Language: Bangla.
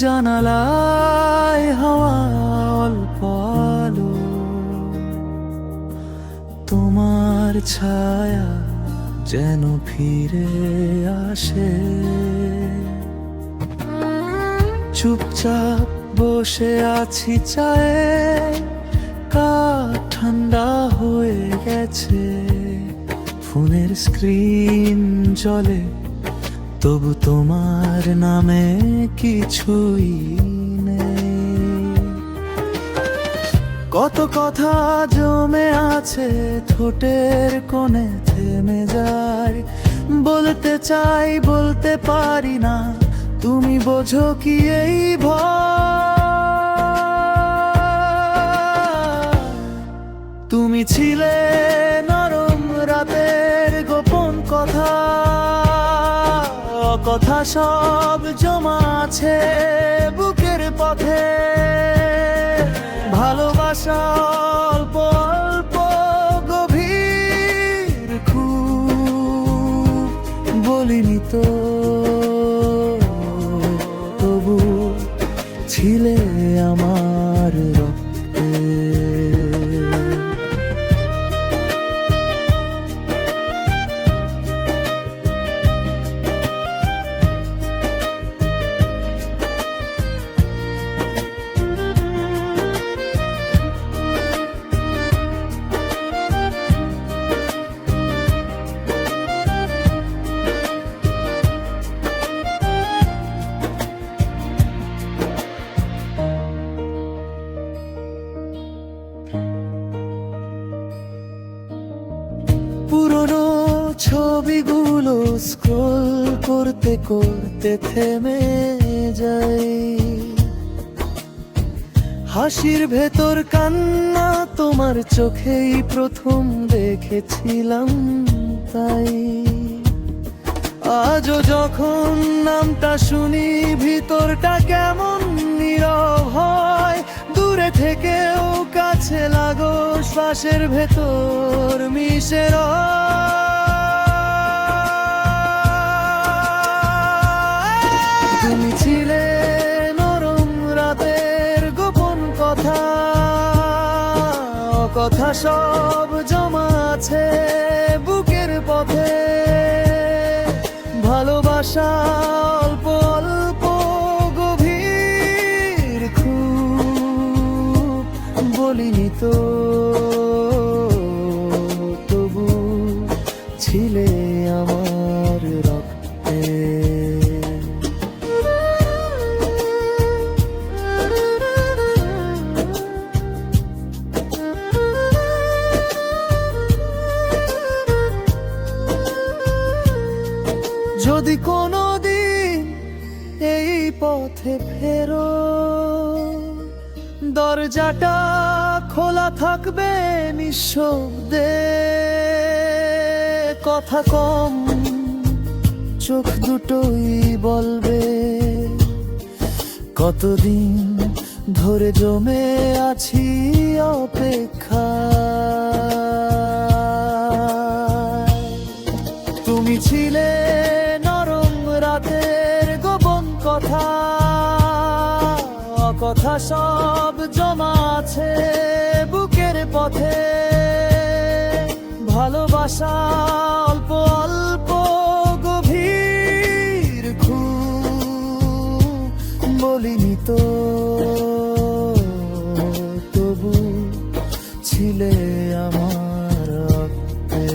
জানালায় হাওয়া অল্প আলো, তোমার ছায়া যেন ফিরে আসে। চুপচাপ বসে আছি চায়ে, কাপ ঠান্ডা হয়ে গেছে। ফোনের স্ক্রিন জ্বলে, তবু তোমার নামে কিছুই নেই। কত কথা জমে আছে ঠোঁটের কোণে, থেমে যায়। বলতে চাই বলতে পারি না, তুমি বোঝো কি এই ভয়? তুমি ছিলে নরম রাতের গোপন কথা, কথা সব জমা আছে বুকের পথে। ভালোবাসা অল্প অল্প গভীর, খুব বলিনি তো, তবু ছিলে আমার রক্তে। পুরনো ছবিগুলো স্ক্রল করতে করতে থেমে যাই। হাসির ভেতর কান্না তোমার চোখেই প্রথম দেখেছিলাম তাই। আজও যখন নামটা শুনি ভিতরটা কেমন নীরব হয়। দূরে থেকেও কাছে লাগো, শ্বাসের ভেতর মিশে তুমি ছিলে নরম রাতের গোপন কথা, কথা সব জমা আছে বুকের পথে। ভালোবাসা অল্প অল্প গভীর, খুব বলিনি তো, তবু ছিলে আমার রক্তে। যদি কোনোদিন এই পথে ফেরো, দরজাটা খোলা থাকবে নিঃশব্দে। কথা কম, চোখ দুটোই বলবে কতদিন ধরে জমে আছি অপেক্ষা। তুমি ছিলে নরম রাতের গোপন কথা, কথা সব জমা আছে বুকের পথে। ভালোবাসা অল্প অল্প গভীর, খুব বলিনি তো, তবু ছিলে আমার রক্তে।